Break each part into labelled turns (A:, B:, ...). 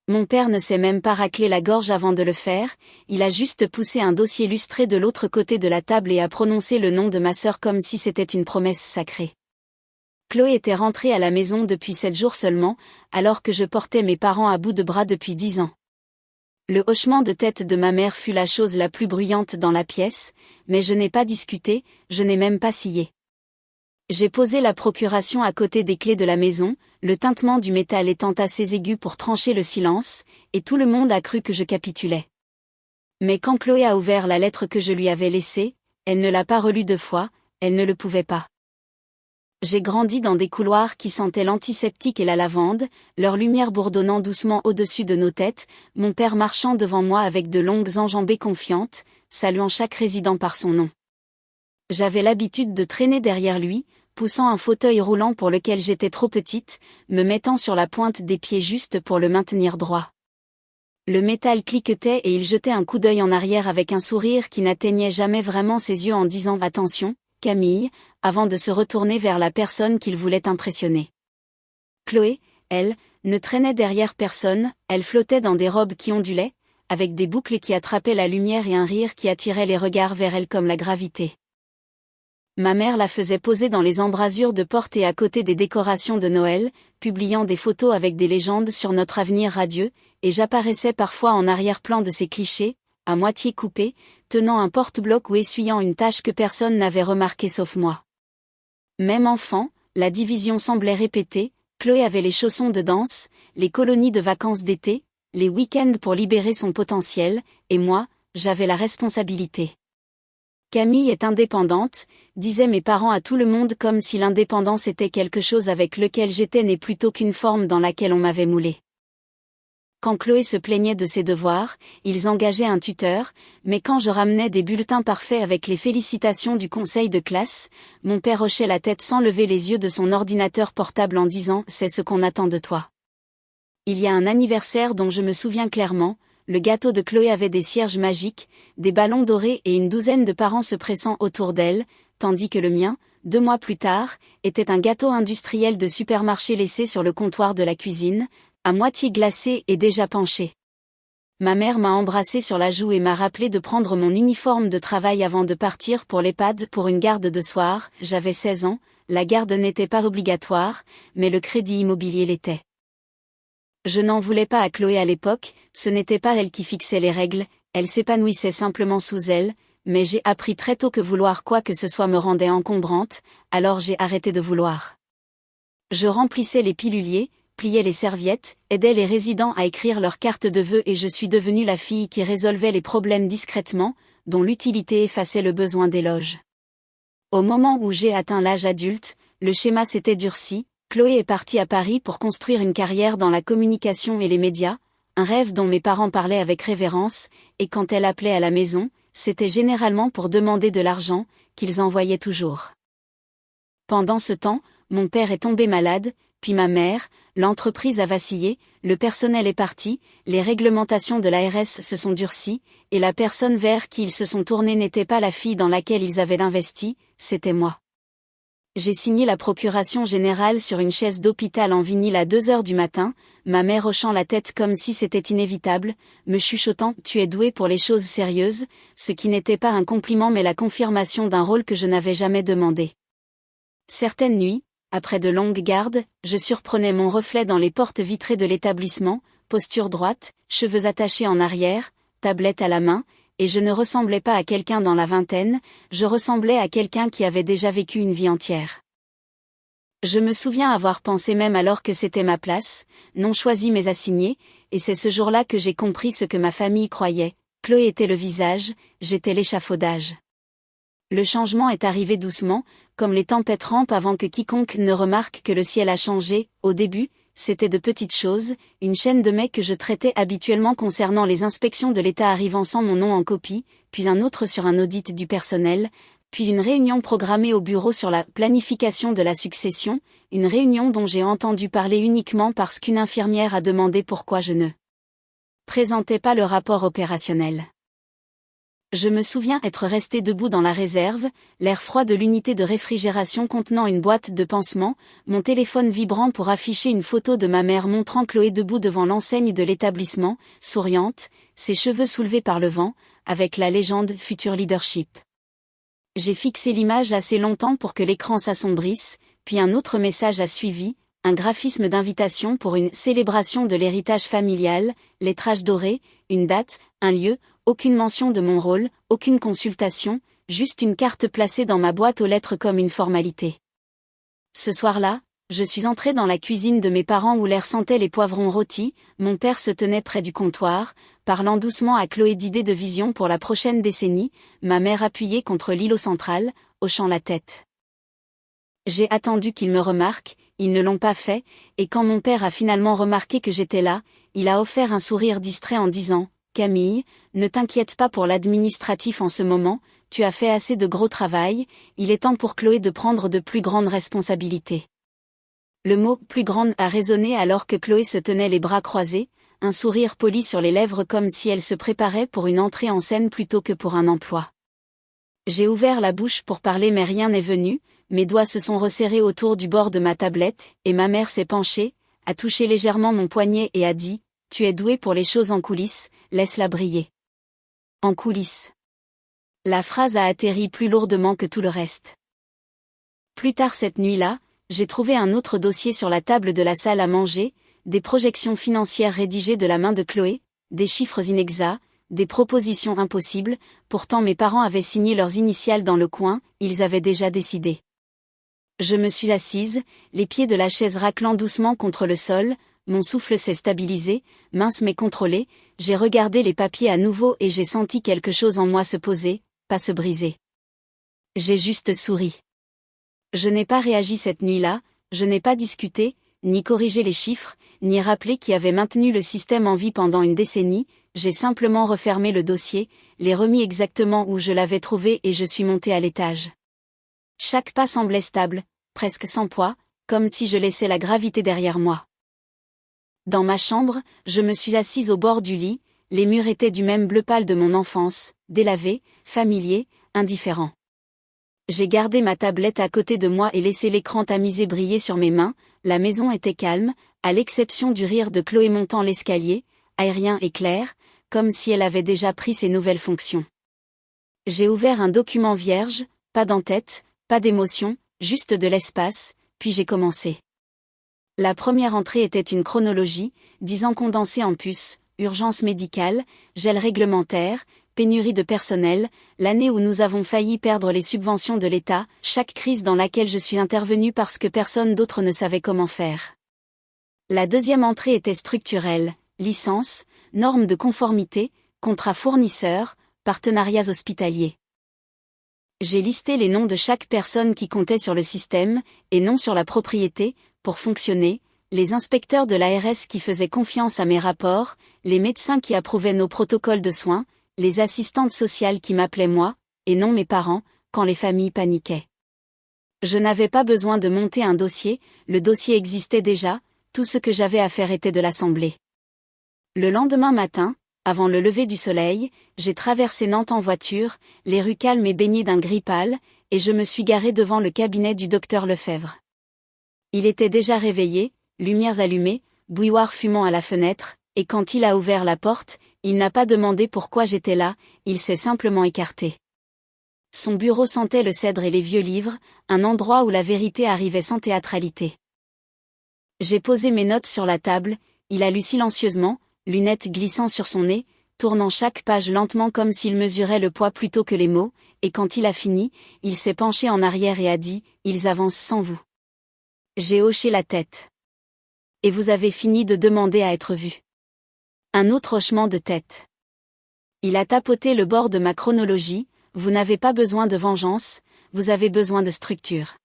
A: Mon père ne s'est même pas raclé la gorge avant de le faire, il a juste poussé un dossier lustré de l'autre côté de la table et a prononcé le nom de ma sœur comme si c'était une promesse sacrée. Chloé était rentrée à la maison depuis 7 jours seulement, alors que je portais mes parents à bout de bras depuis 10 ans. Le hochement de tête de ma mère fut la chose la plus bruyante dans la pièce, mais je n'ai pas discuté, je n'ai même pas scié. J'ai posé la procuration à côté des clés de la maison, le tintement du métal étant assez aigu pour trancher le silence, et tout le monde a cru que je capitulais. Mais quand Chloé a ouvert la lettre que je lui avais laissée, elle ne l'a pas relue 2 fois, elle ne le pouvait pas. J'ai grandi dans des couloirs qui sentaient l'antiseptique et la lavande, leur lumière bourdonnant doucement au-dessus de nos têtes, mon père marchant devant moi avec de longues enjambées confiantes, saluant chaque résident par son nom. J'avais l'habitude de traîner derrière lui, poussant un fauteuil roulant pour lequel j'étais trop petite, me mettant sur la pointe des pieds juste pour le maintenir droit. Le métal cliquetait et il jetait un coup d'œil en arrière avec un sourire qui n'atteignait jamais vraiment ses yeux en disant « Attention, Camille », avant de se retourner vers la personne qu'il voulait impressionner. Chloé, elle, ne traînait derrière personne, elle flottait dans des robes qui ondulaient, avec des boucles qui attrapaient la lumière et un rire qui attirait les regards vers elle comme la gravité. Ma mère la faisait poser dans les embrasures de porte et à côté des décorations de Noël, publiant des photos avec des légendes sur notre avenir radieux, et j'apparaissais parfois en arrière-plan de ces clichés, à moitié coupés, tenant un porte-bloc ou essuyant une tache que personne n'avait remarquée sauf moi. Même enfant, la division semblait répétée, Chloé avait les chaussons de danse, les colonies de vacances d'été, les week-ends pour libérer son potentiel, et moi, j'avais la responsabilité. Camille est indépendante, disaient mes parents à tout le monde comme si l'indépendance était quelque chose avec lequel j'étais née plutôt qu'une forme dans laquelle on m'avait moulée. Quand Chloé se plaignait de ses devoirs, ils engageaient un tuteur, mais quand je ramenais des bulletins parfaits avec les félicitations du conseil de classe, mon père hochait la tête sans lever les yeux de son ordinateur portable en disant « C'est ce qu'on attend de toi ». Il y a un anniversaire dont je me souviens clairement, le gâteau de Chloé avait des cierges magiques, des ballons dorés et une douzaine de parents se pressant autour d'elle, tandis que le mien, 2 mois plus tard, était un gâteau industriel de supermarché laissé sur le comptoir de la cuisine, à moitié glacé et déjà penché. Ma mère m'a embrassé sur la joue et m'a rappelé de prendre mon uniforme de travail avant de partir pour l'EHPAD pour une garde de soir. J'avais 16 ans, la garde n'était pas obligatoire, mais le crédit immobilier l'était. Je n'en voulais pas à Chloé à l'époque, ce n'était pas elle qui fixait les règles, elle s'épanouissait simplement sous elle, mais j'ai appris très tôt que vouloir quoi que ce soit me rendait encombrante, alors j'ai arrêté de vouloir. Je remplissais les piluliers, pliais les serviettes, aidais les résidents à écrire leurs cartes de vœux et je suis devenue la fille qui résolvait les problèmes discrètement, dont l'utilité effaçait le besoin d'éloge. Au moment où j'ai atteint l'âge adulte, le schéma s'était durci. Chloé est partie à Paris pour construire une carrière dans la communication et les médias, un rêve dont mes parents parlaient avec révérence, et quand elle appelait à la maison, c'était généralement pour demander de l'argent, qu'ils envoyaient toujours. Pendant ce temps, mon père est tombé malade, puis ma mère, l'entreprise a vacillé, le personnel est parti, les réglementations de l'ARS se sont durcies, et la personne vers qui ils se sont tournés n'était pas la fille dans laquelle ils avaient investi, c'était moi. J'ai signé la procuration générale sur une chaise d'hôpital en vinyle à 2 heures du matin, ma mère hochant la tête comme si c'était inévitable, me chuchotant « Tu es douée pour les choses sérieuses », ce qui n'était pas un compliment mais la confirmation d'un rôle que je n'avais jamais demandé. Certaines nuits, après de longues gardes, je surprenais mon reflet dans les portes vitrées de l'établissement, posture droite, cheveux attachés en arrière, tablette à la main, et je ne ressemblais pas à quelqu'un dans la vingtaine, je ressemblais à quelqu'un qui avait déjà vécu une vie entière. Je me souviens avoir pensé même alors que c'était ma place, non choisi mais assigné, et c'est ce jour-là que j'ai compris ce que ma famille croyait, Chloé était le visage, j'étais l'échafaudage. Le changement est arrivé doucement, comme les tempêtes rampent avant que quiconque ne remarque que le ciel a changé. Au début, c'était de petites choses, une chaîne de mails que je traitais habituellement concernant les inspections de l'État arrivant sans mon nom en copie, puis un autre sur un audit du personnel, puis une réunion programmée au bureau sur la planification de la succession, une réunion dont j'ai entendu parler uniquement parce qu'une infirmière a demandé pourquoi je ne présentais pas le rapport opérationnel. Je me souviens être resté debout dans la réserve, l'air froid de l'unité de réfrigération contenant une boîte de pansements, mon téléphone vibrant pour afficher une photo de ma mère montrant Chloé debout devant l'enseigne de l'établissement, souriante, ses cheveux soulevés par le vent, avec la légende « Future Leadership ». J'ai fixé l'image assez longtemps pour que l'écran s'assombrisse, puis un autre message a suivi, un graphisme d'invitation pour une célébration de l'héritage familial, lettrage doré, une date, un lieu, aucune mention de mon rôle, aucune consultation, juste une carte placée dans ma boîte aux lettres comme une formalité. Ce soir-là, je suis entré dans la cuisine de mes parents où l'air sentait les poivrons rôtis, mon père se tenait près du comptoir, parlant doucement à Chloé d'idées de vision pour la prochaine décennie, ma mère appuyée contre l'îlot central, hochant la tête. J'ai attendu qu'ils me remarquent, ils ne l'ont pas fait, et quand mon père a finalement remarqué que j'étais là, il a offert un sourire distrait en disant « Camille, ne t'inquiète pas pour l'administratif en ce moment, tu as fait assez de gros travail, il est temps pour Chloé de prendre de plus grandes responsabilités. » Le mot « plus grande » a résonné alors que Chloé se tenait les bras croisés, un sourire poli sur les lèvres comme si elle se préparait pour une entrée en scène plutôt que pour un emploi. J'ai ouvert la bouche pour parler mais rien n'est venu, mes doigts se sont resserrés autour du bord de ma tablette, et ma mère s'est penchée, a touché légèrement mon poignet et a dit « Tu es douée pour les choses en coulisses, laisse-la briller. » En coulisses. La phrase a atterri plus lourdement que tout le reste. Plus tard cette nuit-là, j'ai trouvé un autre dossier sur la table de la salle à manger, des projections financières rédigées de la main de Chloé, des chiffres inexacts, des propositions impossibles, pourtant mes parents avaient signé leurs initiales dans le coin, ils avaient déjà décidé. Je me suis assise, les pieds de la chaise raclant doucement contre le sol, mon souffle s'est stabilisé, mince mais contrôlé, j'ai regardé les papiers à nouveau et j'ai senti quelque chose en moi se poser, pas se briser. J'ai juste souri. Je n'ai pas réagi cette nuit-là, je n'ai pas discuté, ni corrigé les chiffres, ni rappelé qui avait maintenu le système en vie pendant une décennie, j'ai simplement refermé le dossier, l'ai remis exactement où je l'avais trouvé et je suis montée à l'étage. Chaque pas semblait stable, presque sans poids, comme si je laissais la gravité derrière moi. Dans ma chambre, je me suis assise au bord du lit, les murs étaient du même bleu pâle de mon enfance, délavé, familier, indifférent. J'ai gardé ma tablette à côté de moi et laissé l'écran tamisé briller sur mes mains, la maison était calme, à l'exception du rire de Chloé montant l'escalier, aérien et clair, comme si elle avait déjà pris ses nouvelles fonctions. J'ai ouvert un document vierge, pas d'entête, pas d'émotion, juste de l'espace, puis j'ai commencé. La première entrée était une chronologie, 10 ans condensés en puces, urgence médicale, gel réglementaire, pénurie de personnel, l'année où nous avons failli perdre les subventions de l'État, chaque crise dans laquelle je suis intervenue parce que personne d'autre ne savait comment faire. La deuxième entrée était structurelle, licence, normes de conformité, contrats fournisseurs, partenariats hospitaliers. J'ai listé les noms de chaque personne qui comptait sur le système, et non sur la propriété, pour fonctionner, les inspecteurs de l'ARS qui faisaient confiance à mes rapports, les médecins qui approuvaient nos protocoles de soins, les assistantes sociales qui m'appelaient moi, et non mes parents, quand les familles paniquaient. Je n'avais pas besoin de monter un dossier, le dossier existait déjà, tout ce que j'avais à faire était de l'assembler. Le lendemain matin, avant le lever du soleil, j'ai traversé Nantes en voiture, les rues calmes et baignées d'un gris pâle, et je me suis garé devant le cabinet du docteur Lefebvre. Il était déjà réveillé, lumières allumées, bouilloire fumant à la fenêtre, et quand il a ouvert la porte, il n'a pas demandé pourquoi j'étais là, il s'est simplement écarté. Son bureau sentait le cèdre et les vieux livres, un endroit où la vérité arrivait sans théâtralité. J'ai posé mes notes sur la table, il a lu silencieusement, lunettes glissant sur son nez, tournant chaque page lentement comme s'il mesurait le poids plutôt que les mots, et quand il a fini, il s'est penché en arrière et a dit « Ils avancent sans vous ». J'ai hoché la tête. « Et vous avez fini de demander à être vu ». Un autre hochement de tête. Il a tapoté le bord de ma chronologie, « Vous n'avez pas besoin de vengeance, vous avez besoin de structure ».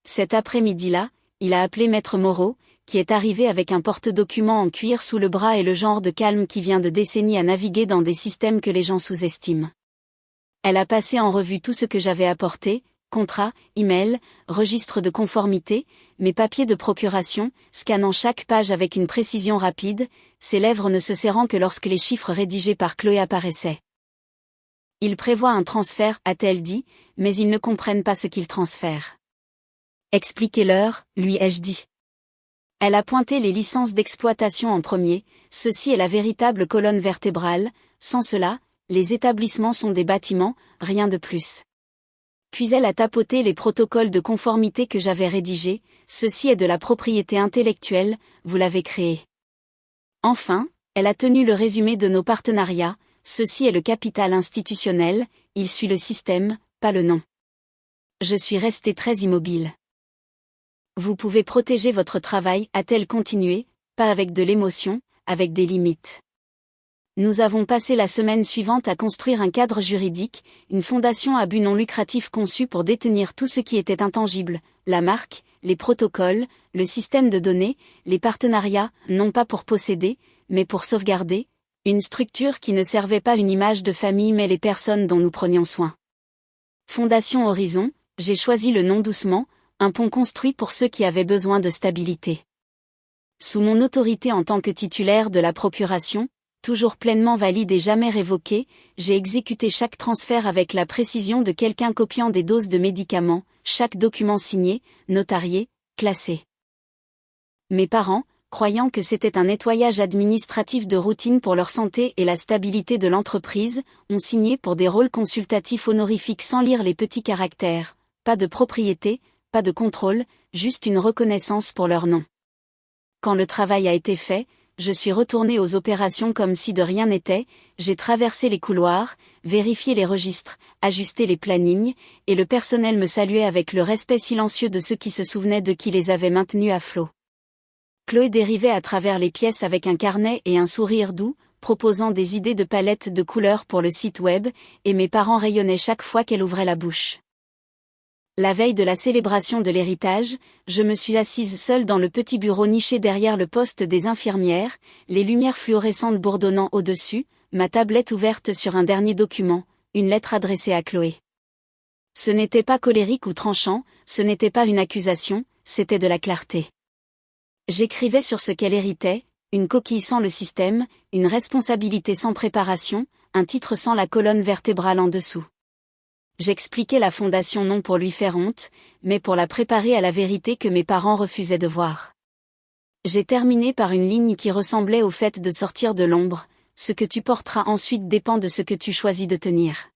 A: Cet après-midi-là, il a appelé Maître Moreau, qui est arrivé avec un porte-documents en cuir sous le bras et le genre de calme qui vient de décennies à naviguer dans des systèmes que les gens sous-estiment. Elle a passé en revue tout ce que j'avais apporté, contrat, email, registre de conformité, mes papiers de procuration, scannant chaque page avec une précision rapide, ses lèvres ne se serrant que lorsque les chiffres rédigés par Chloé apparaissaient. Ils prévoient un transfert, a-t-elle dit, mais ils ne comprennent pas ce qu'ils transfèrent. Expliquez-leur, lui ai-je dit. Elle a pointé les licences d'exploitation en premier, ceci est la véritable colonne vertébrale, sans cela, les établissements sont des bâtiments, rien de plus. Puis elle a tapoté les protocoles de conformité que j'avais rédigés, ceci est de la propriété intellectuelle, vous l'avez créé. Enfin, elle a tenu le résumé de nos partenariats, ceci est le capital institutionnel, il suit le système, pas le nom. Je suis restée très immobile. Vous pouvez protéger votre travail, a-t-elle continué, pas avec de l'émotion, avec des limites. Nous avons passé la semaine suivante à construire un cadre juridique, une fondation à but non lucratif conçue pour détenir tout ce qui était intangible, la marque, les protocoles, le système de données, les partenariats, non pas pour posséder, mais pour sauvegarder, une structure qui ne servait pas une image de famille mais les personnes dont nous prenions soin. Fondation Horizon, j'ai choisi le nom doucement, un pont construit pour ceux qui avaient besoin de stabilité. Sous mon autorité en tant que titulaire de la procuration, toujours pleinement valide et jamais révoquée, j'ai exécuté chaque transfert avec la précision de quelqu'un copiant des doses de médicaments, chaque document signé, notarié, classé. Mes parents, croyant que c'était un nettoyage administratif de routine pour leur santé et la stabilité de l'entreprise, ont signé pour des rôles consultatifs honorifiques sans lire les petits caractères, pas de propriété, pas de contrôle, juste une reconnaissance pour leur nom. Quand le travail a été fait, je suis retournée aux opérations comme si de rien n'était, j'ai traversé les couloirs, vérifié les registres, ajusté les plannings, et le personnel me saluait avec le respect silencieux de ceux qui se souvenaient de qui les avait maintenus à flot. Chloé dérivait à travers les pièces avec un carnet et un sourire doux, proposant des idées de palettes de couleurs pour le site web, et mes parents rayonnaient chaque fois qu'elle ouvrait la bouche. La veille de la célébration de l'héritage, je me suis assise seule dans le petit bureau niché derrière le poste des infirmières, les lumières fluorescentes bourdonnant au-dessus, ma tablette ouverte sur un dernier document, une lettre adressée à Chloé. Ce n'était pas colérique ou tranchant, ce n'était pas une accusation, c'était de la clarté. J'écrivais sur ce qu'elle héritait, une coquille sans le système, une responsabilité sans préparation, un titre sans la colonne vertébrale en dessous. J'expliquais la fondation non pour lui faire honte, mais pour la préparer à la vérité que mes parents refusaient de voir. J'ai terminé par une ligne qui ressemblait au fait de sortir de l'ombre, ce que tu porteras ensuite dépend de ce que tu choisis de tenir.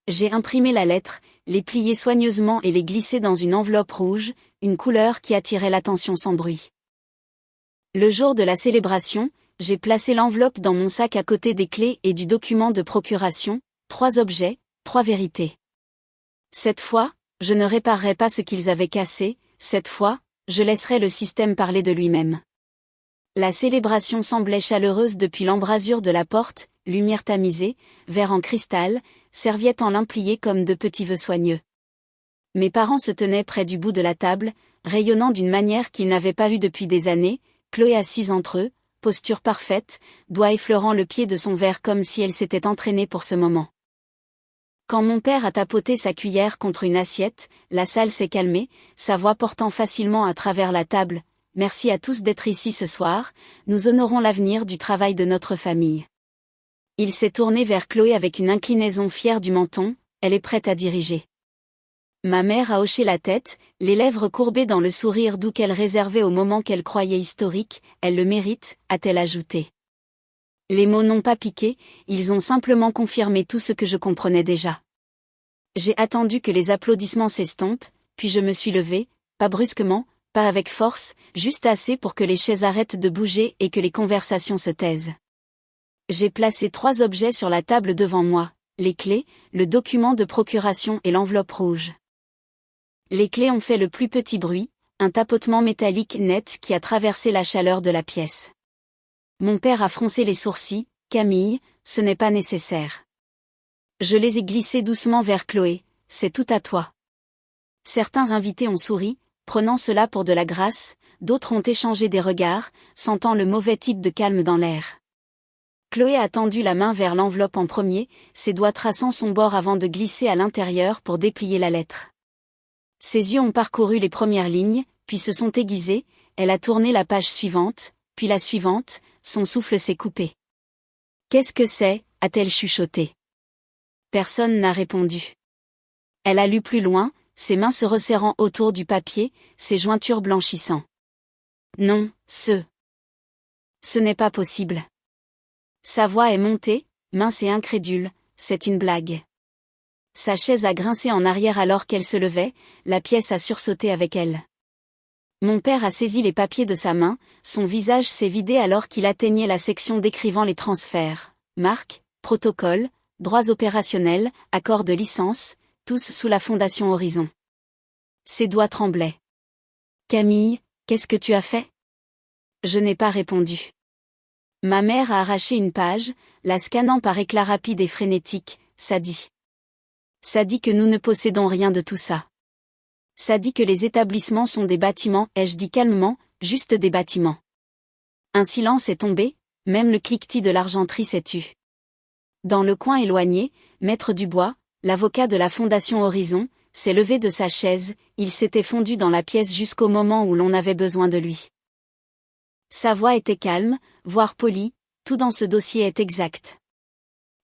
A: J'ai imprimé la lettre, les plié soigneusement et les glissé dans une enveloppe rouge, une couleur qui attirait l'attention sans bruit. Le jour de la célébration, j'ai placé l'enveloppe dans mon sac à côté des clés et du document de procuration, 3 objets, 3 vérités. Cette fois, je ne réparerai pas ce qu'ils avaient cassé, cette fois, je laisserai le système parler de lui-même. La célébration semblait chaleureuse depuis l'embrasure de la porte, lumière tamisée, verre en cristal, serviettes en lin pliées comme de petits vœux soigneux. Mes parents se tenaient près du bout de la table, rayonnant d'une manière qu'ils n'avaient pas vue depuis des années, Chloé assise entre eux, posture parfaite, doigt effleurant le pied de son verre comme si elle s'était entraînée pour ce moment. Quand mon père a tapoté sa cuillère contre une assiette, la salle s'est calmée, sa voix portant facilement à travers la table. Merci à tous d'être ici ce soir, nous honorons l'avenir du travail de notre famille. Il s'est tourné vers Chloé avec une inclinaison fière du menton, elle est prête à diriger. Ma mère a hoché la tête, les lèvres courbées dans le sourire doux qu'elle réservait au moment qu'elle croyait historique, elle le mérite, a-t-elle ajouté. Les mots n'ont pas piqué, ils ont simplement confirmé tout ce que je comprenais déjà. J'ai attendu que les applaudissements s'estompent, puis je me suis levée, pas brusquement, pas avec force, juste assez pour que les chaises arrêtent de bouger et que les conversations se taisent. J'ai placé 3 objets sur la table devant moi, les clés, le document de procuration et l'enveloppe rouge. Les clés ont fait le plus petit bruit, un tapotement métallique net qui a traversé la chaleur de la pièce. Mon père a froncé les sourcils, Camille, ce n'est pas nécessaire. Je les ai glissés doucement vers Chloé, c'est tout à toi. Certains invités ont souri, prenant cela pour de la grâce, d'autres ont échangé des regards, sentant le mauvais type de calme dans l'air. Chloé a tendu la main vers l'enveloppe en premier, ses doigts traçant son bord avant de glisser à l'intérieur pour déplier la lettre. Ses yeux ont parcouru les premières lignes, puis se sont aiguisés, elle a tourné la page suivante, puis la suivante, son souffle s'est coupé. « Qu'est-ce que c'est » a-t-elle chuchoté. Personne n'a répondu. Elle a lu plus loin, ses mains se resserrant autour du papier, ses jointures blanchissant. Non, ce n'est pas possible. Sa voix est montée, mince et incrédule, c'est une blague. Sa chaise a grincé en arrière alors qu'elle se levait, la pièce a sursauté avec elle. Mon père a saisi les papiers de sa main, son visage s'est vidé alors qu'il atteignait la section décrivant les transferts, marques, protocoles, droits opérationnels, accords de licence, tous sous la Fondation Horizon. Ses doigts tremblaient. Camille, qu'est-ce que tu as fait? Je n'ai pas répondu. Ma mère a arraché une page, la scannant par éclat rapide et frénétique, ça dit. Ça dit que nous ne possédons rien de tout ça. Ça dit que les établissements sont des bâtiments, ai-je dit calmement, juste des bâtiments. Un silence est tombé, même le cliquetis de l'argenterie s'est tu. Dans le coin éloigné, Maître Dubois, l'avocat de la Fondation Horizon, s'est levé de sa chaise, il s'était fondu dans la pièce jusqu'au moment où l'on avait besoin de lui. Sa voix était calme, voire polie, tout dans ce dossier est exact.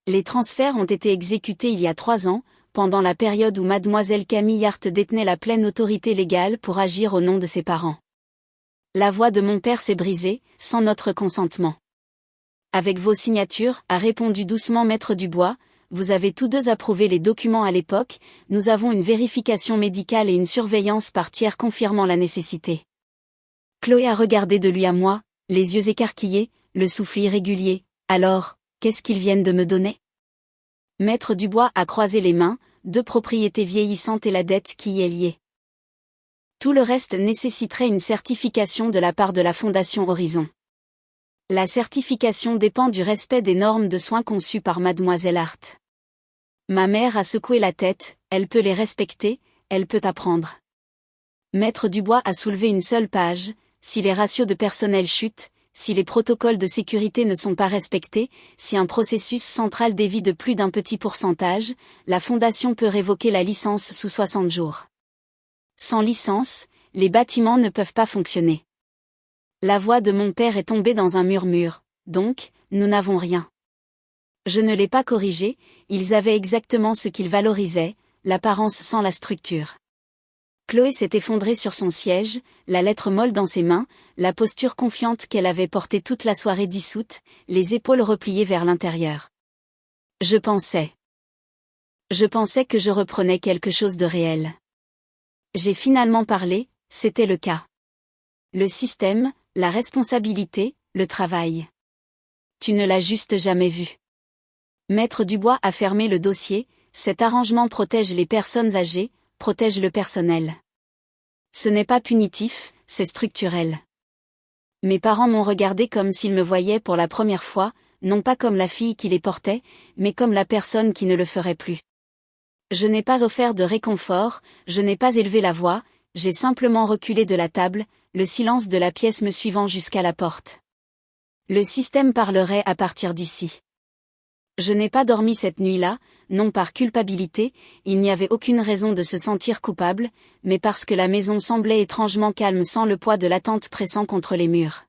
A: Les transferts ont été exécutés il y a 3 ans, pendant la période où mademoiselle Camille Hart détenait la pleine autorité légale pour agir au nom de ses parents. La voix de mon père s'est brisée, sans notre consentement. Avec vos signatures, a répondu doucement Maître Dubois, vous avez tous deux approuvé les documents à l'époque, nous avons une vérification médicale et une surveillance par tiers confirmant la nécessité. Chloé a regardé de lui à moi, les yeux écarquillés, le souffle irrégulier. Alors, qu'est-ce qu'ils viennent de me donner? Maître Dubois a croisé les mains, 2 propriétés vieillissantes et la dette qui y est liée. Tout le reste nécessiterait une certification de la part de la Fondation Horizon. La certification dépend du respect des normes de soins conçues par mademoiselle Hart. Ma mère a secoué la tête, elle peut les respecter, elle peut apprendre. Maître Dubois a soulevé une seule page, si les ratios de personnel chutent, si les protocoles de sécurité ne sont pas respectés, si un processus central dévie de plus d'un petit pourcentage, la Fondation peut révoquer la licence sous 60 jours. Sans licence, les bâtiments ne peuvent pas fonctionner. La voix de mon père est tombée dans un murmure, donc, nous n'avons rien. Je ne l'ai pas corrigé, ils avaient exactement ce qu'ils valorisaient, l'apparence sans la structure. Chloé s'est effondrée sur son siège, la lettre molle dans ses mains, la posture confiante qu'elle avait portée toute la soirée dissoute, les épaules repliées vers l'intérieur. Je pensais que je reprenais quelque chose de réel. J'ai finalement parlé, c'était le cas. Le système, la responsabilité, le travail. Tu ne l'as juste jamais vu. Maître Dubois a fermé le dossier, cet arrangement protège les personnes âgées, protège le personnel. Ce n'est pas punitif, c'est structurel. Mes parents m'ont regardé comme s'ils me voyaient pour la première fois, non pas comme la fille qui les portait, mais comme la personne qui ne le ferait plus. Je n'ai pas offert de réconfort, je n'ai pas élevé la voix, j'ai simplement reculé de la table, le silence de la pièce me suivant jusqu'à la porte. Le système parlerait à partir d'ici. Je n'ai pas dormi cette nuit-là, non par culpabilité, il n'y avait aucune raison de se sentir coupable, mais parce que la maison semblait étrangement calme sans le poids de l'attente pressant contre les murs.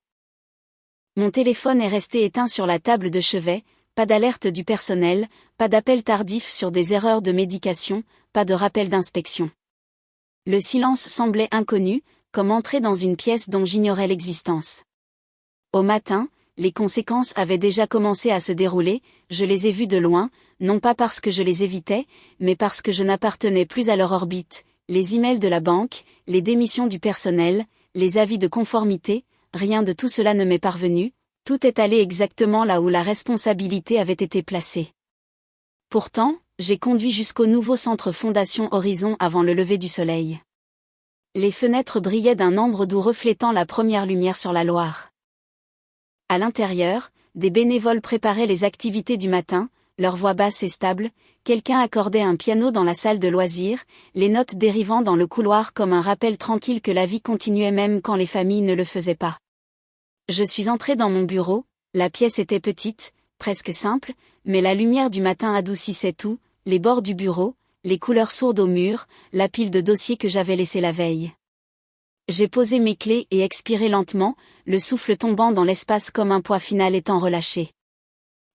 A: Mon téléphone est resté éteint sur la table de chevet, pas d'alerte du personnel, pas d'appel tardif sur des erreurs de médication, pas de rappel d'inspection. Le silence semblait inconnu, comme entrer dans une pièce dont j'ignorais l'existence. Au matin, les conséquences avaient déjà commencé à se dérouler, je les ai vues de loin, non pas parce que je les évitais, mais parce que je n'appartenais plus à leur orbite, les emails de la banque, les démissions du personnel, les avis de conformité, rien de tout cela ne m'est parvenu, tout est allé exactement là où la responsabilité avait été placée. Pourtant, j'ai conduit jusqu'au nouveau centre Fondation Horizon avant le lever du soleil. Les fenêtres brillaient d'un ambre doux reflétant la première lumière sur la Loire. À l'intérieur, des bénévoles préparaient les activités du matin, leur voix basse et stable, quelqu'un accordait un piano dans la salle de loisirs, les notes dérivant dans le couloir comme un rappel tranquille que la vie continuait même quand les familles ne le faisaient pas. Je suis entrée dans mon bureau, la pièce était petite, presque simple, mais la lumière du matin adoucissait tout, les bords du bureau, les couleurs sourdes au mur, la pile de dossiers que j'avais laissés la veille. J'ai posé mes clés et expiré lentement, le souffle tombant dans l'espace comme un poids final étant relâché.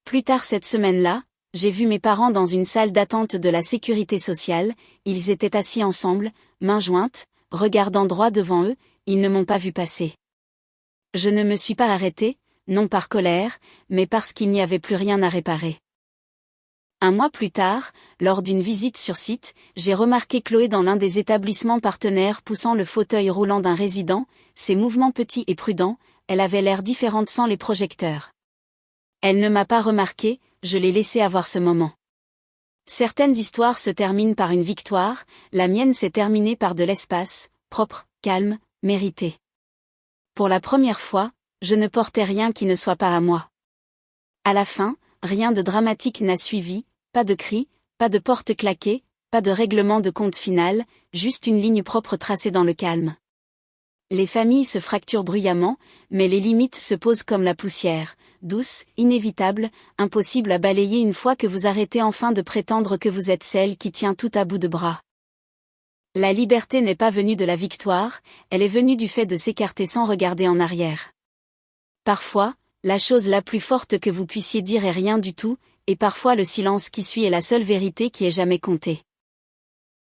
A: Plus tard cette semaine-là, j'ai vu mes parents dans une salle d'attente de la sécurité sociale, ils étaient assis ensemble, mains jointes, regardant droit devant eux, ils ne m'ont pas vu passer. Je ne me suis pas arrêtée, non par colère, mais parce qu'il n'y avait plus rien à réparer. Un mois plus tard, lors d'une visite sur site, j'ai remarqué Chloé dans l'un des établissements partenaires poussant le fauteuil roulant d'un résident, ses mouvements petits et prudents, elle avait l'air différente sans les projecteurs. Elle ne m'a pas remarqué, je l'ai laissé avoir ce moment. Certaines histoires se terminent par une victoire, la mienne s'est terminée par de l'espace, propre, calme, mérité. Pour la première fois, je ne portais rien qui ne soit pas à moi. À la fin, rien de dramatique n'a suivi, pas de cris, pas de porte claquée, pas de règlement de compte final, juste une ligne propre tracée dans le calme. Les familles se fracturent bruyamment, mais les limites se posent comme la poussière, douce, inévitable, impossible à balayer une fois que vous arrêtez enfin de prétendre que vous êtes celle qui tient tout à bout de bras. La liberté n'est pas venue de la victoire, elle est venue du fait de s'écarter sans regarder en arrière. Parfois, la chose la plus forte que vous puissiez dire est rien du tout, et parfois le silence qui suit est la seule vérité qui ait jamais compté.